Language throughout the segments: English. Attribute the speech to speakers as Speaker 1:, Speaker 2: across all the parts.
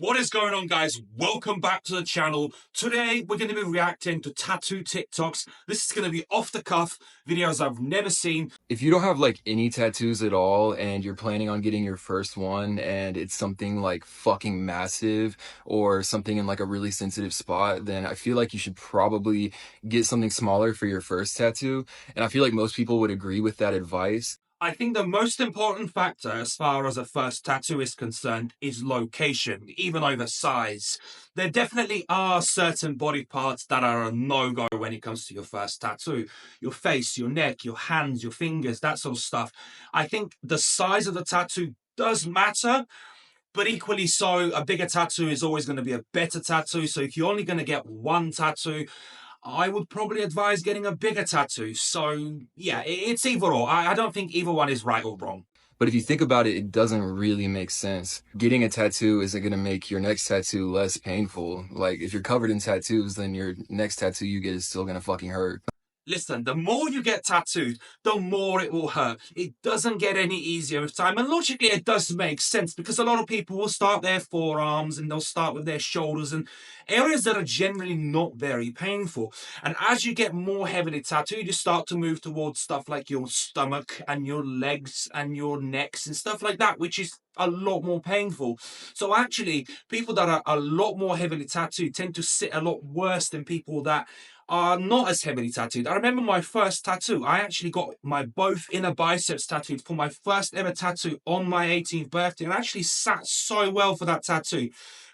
Speaker 1: What is going on, guys? Welcome back to the channel. Today we're going to be reacting to tattoo TikToks. This is going to be off the cuff videos I've never seen.
Speaker 2: If you don't have like any tattoos at all and you're planning on getting your first one and it's something like fucking massive or something in like a really sensitive spot, then I feel like you should probably get something smaller for your first tattoo. And I feel like most people would agree with that advice.
Speaker 1: I think the most important factor as far as a first tattoo is concerned is location, even over size. There definitely are certain body parts that are a no-go when it comes to your first tattoo. Your face, your neck, your hands, your fingers, that sort of stuff. I think the size of the tattoo does matter, but equally so, a bigger tattoo is always going to be a better tattoo. So if you're only going to get one tattoo, I would probably advise getting a bigger tattoo. So yeah, it's either or. I don't think either one is right or wrong.
Speaker 2: But if you think about it, it doesn't really make sense. Getting a tattoo isn't going to make your next tattoo less painful. Like, if you're covered in tattoos, then your next tattoo you get is still going to fucking hurt.
Speaker 1: Listen, the more you get tattooed, the more it will hurt. It doesn't get any easier with time. And logically, it does make sense because a lot of people will start their forearms and they'll start with their shoulders and areas that are generally not very painful. And as you get more heavily tattooed, you start to move towards stuff like your stomach and your legs and your necks and stuff like that, which is a lot more painful. So actually, people that are a lot more heavily tattooed tend to sit a lot worse than people that are not as heavily tattooed. I remember my first tattoo. I actually got my both inner biceps tattooed for my first ever tattoo on my 18th birthday, and actually sat so well for that tattoo.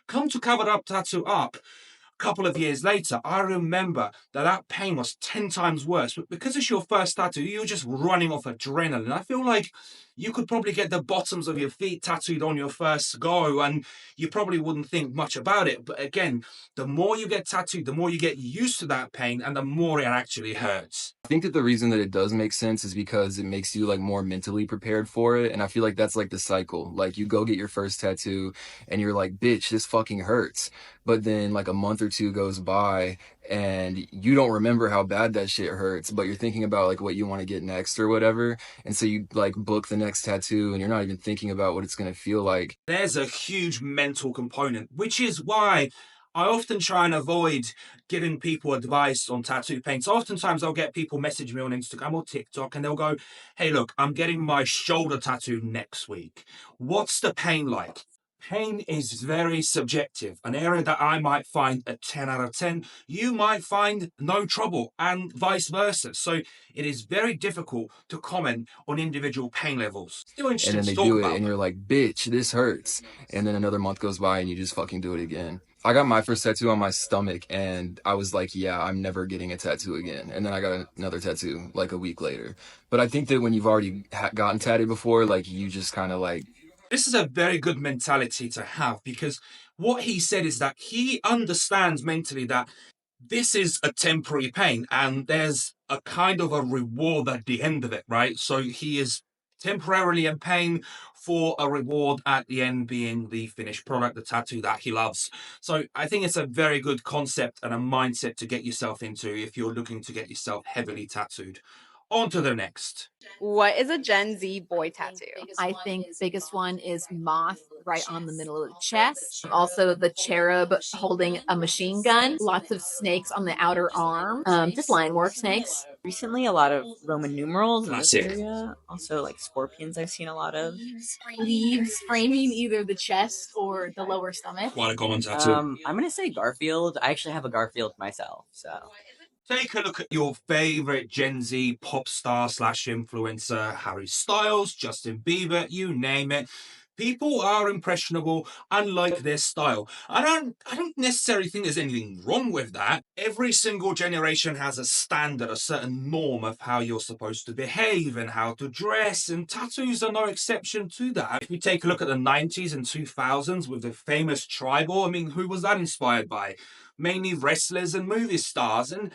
Speaker 1: Come to cover up tattoo up a couple of years later, I remember that pain was 10 times worse. But because it's your first tattoo, you're just running off adrenaline. I feel like you could probably get the bottoms of your feet tattooed on your first go and you probably wouldn't think much about it. But again, the more you get tattooed, the more you get used to that pain and the more it actually hurts.
Speaker 2: I think that the reason that it does make sense is because it makes you like more mentally prepared for it. And I feel like that's like the cycle. Like, you go get your first tattoo and you're like, bitch, this fucking hurts. But then like a month or two goes by and you don't remember how bad that shit hurts, but you're thinking about like what you want to get next or whatever. And so you like book the next tattoo and you're not even thinking about what it's going to feel like.
Speaker 1: There's a huge mental component, which is why I often try and avoid giving people advice on tattoo pain. So oftentimes I'll get people message me on Instagram or TikTok and they'll go, hey, look, I'm getting my shoulder tattoo next week. What's the pain like? Pain is very subjective. An area that I might find a 10 out of 10, you might find no trouble, and vice versa. So it is very difficult to comment on individual pain levels. Still
Speaker 2: And
Speaker 1: interesting
Speaker 2: then
Speaker 1: to
Speaker 2: they
Speaker 1: talk
Speaker 2: do it
Speaker 1: about.
Speaker 2: and you're like, bitch, this hurts. And then another month goes by and you just fucking do it again. I got my first tattoo on my stomach and I was like, yeah, I'm never getting a tattoo again. And then I got another tattoo like a week later. But I think that when you've already gotten tatted before, like, you just kind of like...
Speaker 1: This is a very good mentality to have, because what he said is that he understands mentally that this is a temporary pain and there's a kind of a reward at the end of it, right? So he is temporarily in pain for a reward at the end being the finished product, the tattoo that he loves. So I think it's a very good concept and a mindset to get yourself into if you're looking to get yourself heavily tattooed. On to the next.
Speaker 3: What is a Gen Z boy tattoo?
Speaker 4: I think biggest one is moth right on the middle of the chest. Also the cherub holding a machine gun. Lots of snakes on the outer arm. Just line work snakes.
Speaker 5: Recently, a lot of Roman numerals in this
Speaker 1: Classic.
Speaker 5: area. Also, like scorpions, I've seen a lot of.
Speaker 4: Leaves framing either the chest or the lower stomach.
Speaker 1: Quite a common tattoo.
Speaker 5: I'm gonna say Garfield. I actually have a Garfield myself, so.
Speaker 1: Take a look at your favorite Gen Z pop star slash influencer, Harry Styles, Justin Bieber, you name it. People are impressionable and like their style. I don't necessarily think there's anything wrong with that. Every single generation has a standard, a certain norm of how you're supposed to behave and how to dress, and tattoos are no exception to that. If we take a look at the 90s and 2000s with the famous tribal, I mean, who was that inspired by? Mainly wrestlers and movie stars, and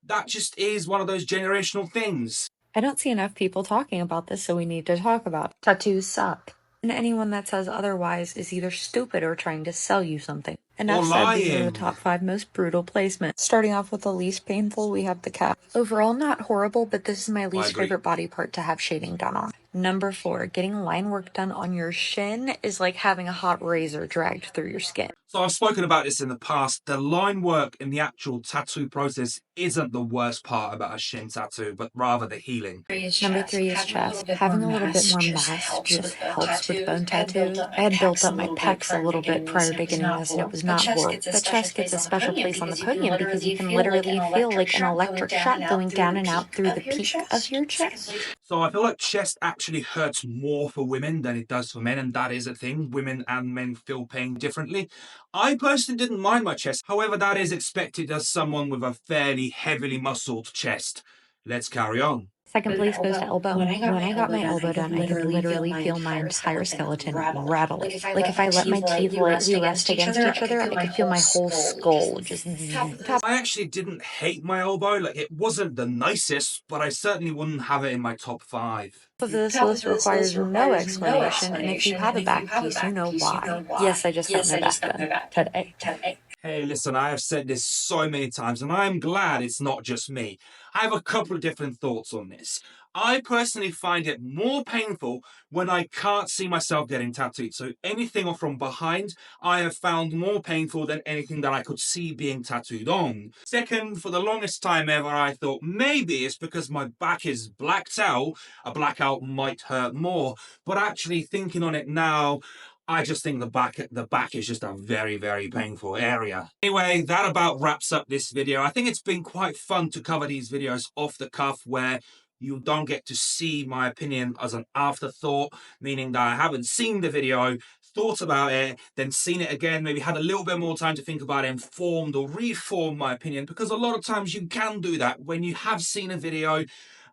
Speaker 1: that just is one of those generational things.
Speaker 6: I don't see enough people talking about this, so we need to talk about it. Tattoos suck. And anyone that says otherwise is either stupid or trying to sell you something. Enough
Speaker 1: or
Speaker 6: said, these are the
Speaker 1: lying.
Speaker 6: top 5 most brutal placements. Starting off with the least painful, we have the calf. Overall, not horrible, but this is my least
Speaker 1: agree.
Speaker 6: favorite body part to have shading done on. Number 4, getting line work done on your shin is like having a hot razor dragged through your skin.
Speaker 1: So I've spoken about this in the past. The line work in the actual tattoo process isn't the worst part about a shin tattoo, but rather the healing.
Speaker 6: Number 3 is chest. Having a little bit more mass just helps with bone tattoos. I had built up my pecs a little bit prior to getting this, and it was not horrible. But chest gets a special place on the podium because you can literally feel like an electric shock going down and out through the peak of your chest.
Speaker 1: So I feel like chest actually hurts more for women than it does for men, and that is a thing. Women and men feel pain differently. I personally didn't mind my chest. However, that is expected as someone with a fairly heavily muscled chest. Let's carry on.
Speaker 6: Second place goes to elbow. When I got my elbow done, I could literally feel my entire skeleton rattle. Like if I let my teeth lightly rest against each other, I could feel my whole skull just tap.
Speaker 1: I actually didn't hate my elbow. Like, it wasn't the nicest, but I certainly wouldn't have it in my top 5.
Speaker 6: Of this list requires no explanation, and if you have a back piece, you know why. Yes, I just got my back done today.
Speaker 1: Hey, listen, I have said this so many times, and I'm glad it's not just me. I have a couple of different thoughts on this. I personally find it more painful when I can't see myself getting tattooed. So anything from behind, I have found more painful than anything that I could see being tattooed on. Second, for the longest time ever, I thought maybe it's because my back is blacked out. A blackout might hurt more. But actually thinking on it now, I just think the back is just a very, very painful area. Anyway, that about wraps up this video. I think it's been quite fun to cover these videos off the cuff where you don't get to see my opinion as an afterthought, meaning that I haven't seen the video, thought about it, then seen it again, maybe had a little bit more time to think about it and formed or reformed my opinion, because a lot of times you can do that when you have seen a video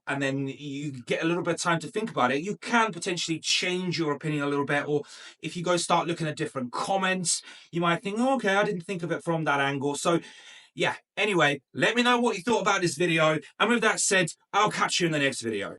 Speaker 1: and then you get a little bit of time to think about it, you can potentially change your opinion a little bit. Or if you go start looking at different comments, you might think, oh, okay, I didn't think of it from that angle. So yeah, anyway, let me know what you thought about this video. And with that said, I'll catch you in the next video.